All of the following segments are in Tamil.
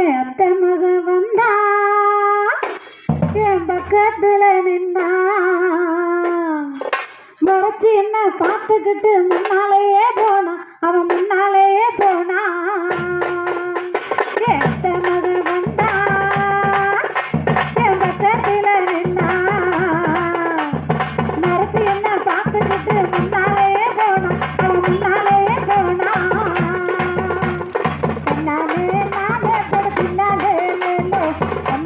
என் அத்தை மக வந்தா என் பக்கத்துல நின்னா முறைச்சி என்ன பார்த்துக்கிட்டு முன்னாலேயே போனா அவன் முன்னாலேயே போனா என் அத்தை மக வந்தா என் பக்கத்துல நின்னா முறைச்சி என்ன பார்த்துக்கிட்டு முன்னாலேயே போனா அவன் முன்னாலேயே போனா நானே நானே கொடுத்தினாலே லேலே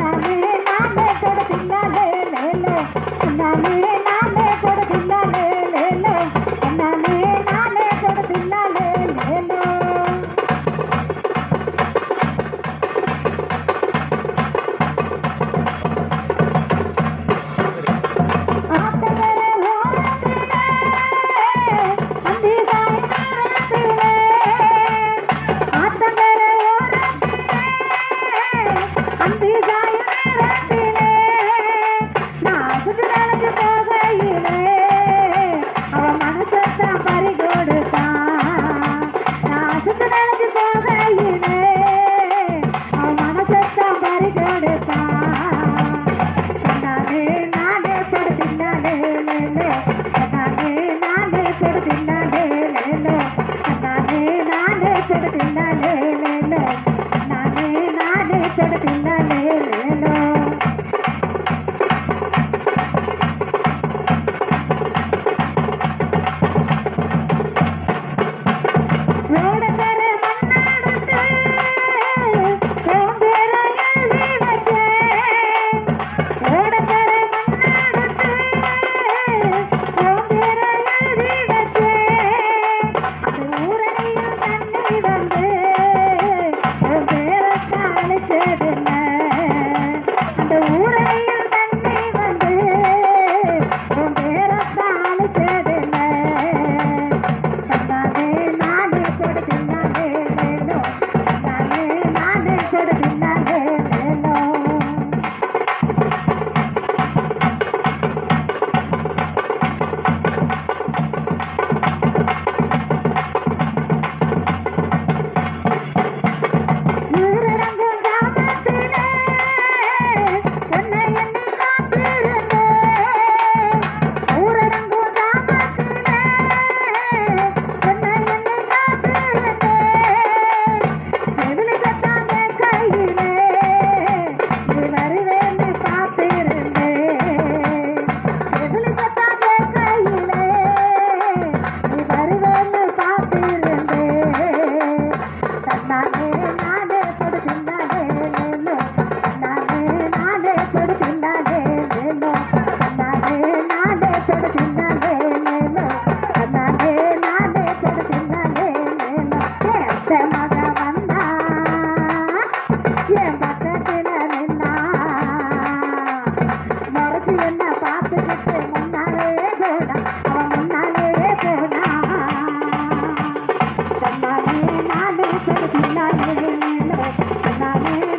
நானே நானே கொடுத்தினாலே லேலே நானே நானே கொடுத்தினாலே லேலே நானே நானே கொடுத்தினாலே லேலே என்ன பார்த்துக்கிட்டு முன்னாலே போனா அவன் முன்னாலே போனா தன்னாலே நானே கொடுத்தினாலே நானே